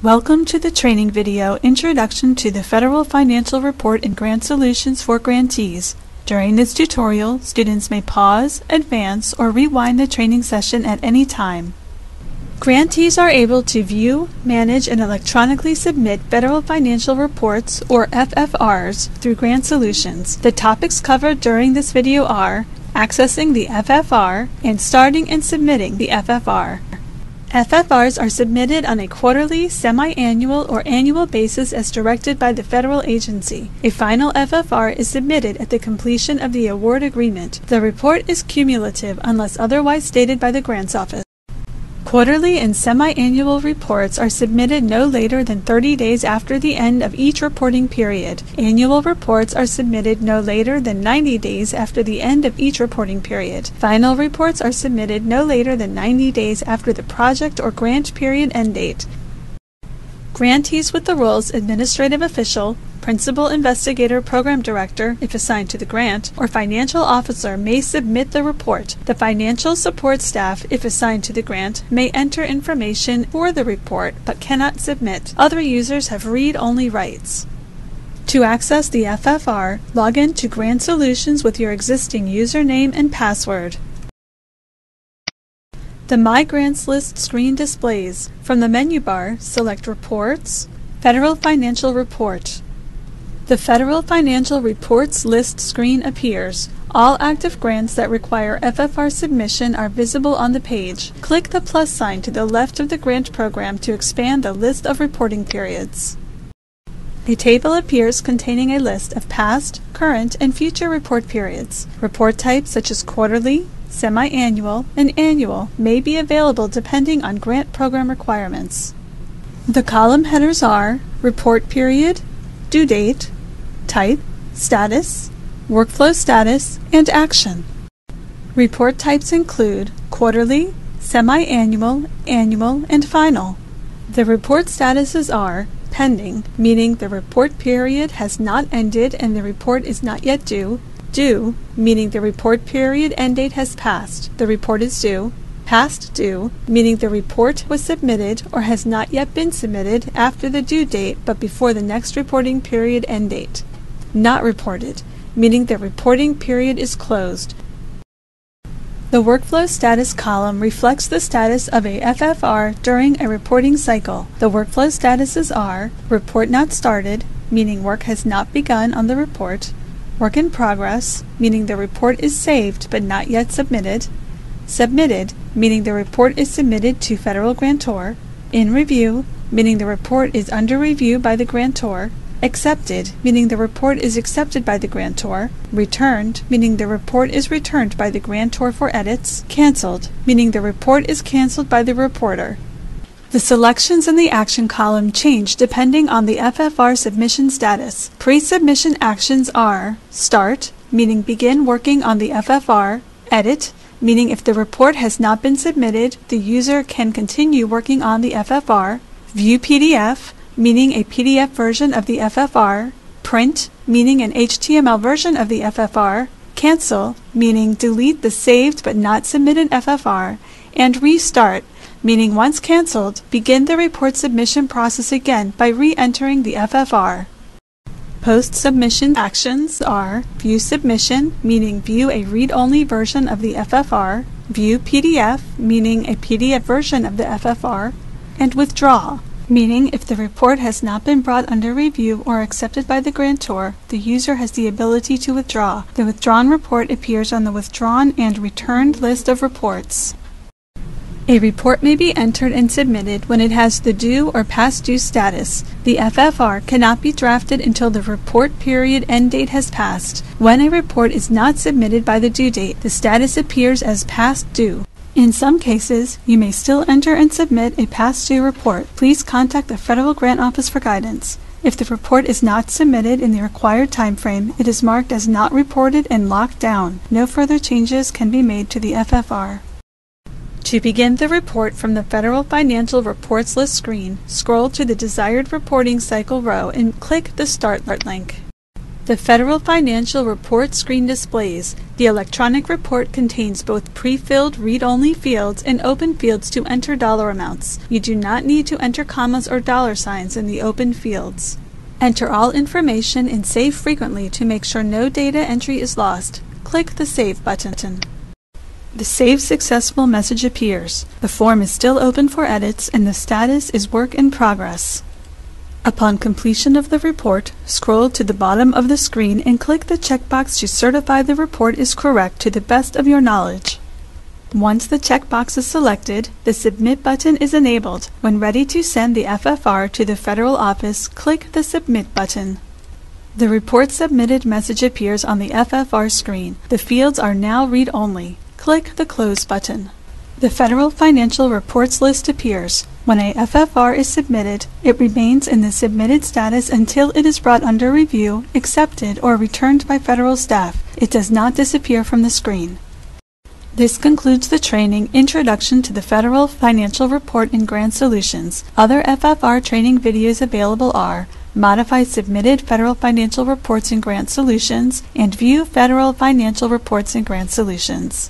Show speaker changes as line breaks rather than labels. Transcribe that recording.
Welcome to the training video, Introduction to the Federal Financial Report and Grant Solutions for Grantees. During this tutorial, students may pause, advance, or rewind the training session at any time. Grantees are able to view, manage, and electronically submit federal financial reports, or FFRs, through Grant Solutions. The topics covered during this video are accessing the FFR and starting and submitting the FFR. FFRs are submitted on a quarterly, semi-annual, or annual basis as directed by the federal agency. A final FFR is submitted at the completion of the award agreement. The report is cumulative unless otherwise stated by the Grants Office. Quarterly and semi-annual reports are submitted no later than 30 days after the end of each reporting period. Annual reports are submitted no later than 90 days after the end of each reporting period. Final reports are submitted no later than 90 days after the project or grant period end date. Grantees with the roles Administrative Official, Principal Investigator Program Director, if assigned to the grant, or Financial Officer may submit the report. The Financial Support Staff, if assigned to the grant, may enter information for the report but cannot submit. Other users have read-only rights. To access the FFR, log in to Grant Solutions with your existing username and password. The My Grants List screen displays. From the menu bar, select Reports, Federal Financial Report. The Federal Financial Reports list screen appears. All active grants that require FFR submission are visible on the page. Click the plus sign to the left of the grant program to expand the list of reporting periods. A table appears containing a list of past, current, and future report periods. Report types such as quarterly, semi-annual, and annual may be available depending on grant program requirements. The column headers are Report Period, Due Date, Type, Status, Workflow Status, and Action. Report types include quarterly, semi-annual, annual, and final. The report statuses are pending, meaning the report period has not ended and the report is not yet due. Due, meaning the report period end date has passed, the report is due. Past due, meaning the report was submitted or has not yet been submitted after the due date but before the next reporting period end date. Not reported, meaning the reporting period is closed. The Workflow Status column reflects the status of a FFR during a reporting cycle. The workflow statuses are Report Not Started, meaning work has not begun on the report. Work in Progress, meaning the report is saved but not yet submitted. Submitted, meaning the report is submitted to federal grantor. In Review, meaning the report is under review by the grantor. Accepted, meaning the report is accepted by the grantor. Returned, meaning the report is returned by the grantor for edits. Canceled, meaning the report is canceled by the reporter. The selections in the Action column change depending on the FFR submission status. Pre-submission actions are Start, meaning begin working on the FFR. Edit, meaning if the report has not been submitted, the user can continue working on the FFR. View PDF, meaning a PDF version of the FFR. Print, meaning an HTML version of the FFR. Cancel, meaning delete the saved but not submitted FFR. And Restart, meaning once canceled, begin the report submission process again by re-entering the FFR. Post-submission actions are View Submission, meaning view a read-only version of the FFR, View PDF, meaning a PDF version of the FFR, and Withdraw, meaning if the report has not been brought under review or accepted by the grantor, the user has the ability to withdraw. The withdrawn report appears on the Withdrawn and Returned list of reports. A report may be entered and submitted when it has the due or past due status. The FFR cannot be drafted until the report period end date has passed. When a report is not submitted by the due date, the status appears as past due. In some cases, you may still enter and submit a past due report. Please contact the Federal Grant Office for guidance. If the report is not submitted in the required time frame, it is marked as not reported and locked down. No further changes can be made to the FFR. To begin the report from the Federal Financial Reports List screen, scroll to the desired reporting cycle row and click the Start link. The Federal Financial Report screen displays. The electronic report contains both pre-filled read-only fields and open fields to enter dollar amounts. You do not need to enter commas or dollar signs in the open fields. Enter all information and save frequently to make sure no data entry is lost. Click the Save button. The Save Successful message appears. The form is still open for edits and the status is work in progress. Upon completion of the report, scroll to the bottom of the screen and click the checkbox to certify the report is correct to the best of your knowledge. Once the checkbox is selected, the Submit button is enabled. When ready to send the FFR to the federal office, click the Submit button. The Report Submitted message appears on the FFR screen. The fields are now read-only. Click the Close button. The Federal Financial Reports list appears. When a FFR is submitted, it remains in the submitted status until it is brought under review, accepted, or returned by federal staff. It does not disappear from the screen. This concludes the training Introduction to the Federal Financial Report in Grant Solutions. Other FFR training videos available are Modify Submitted Federal Financial Reports in Grant Solutions and View Federal Financial Reports in Grant Solutions.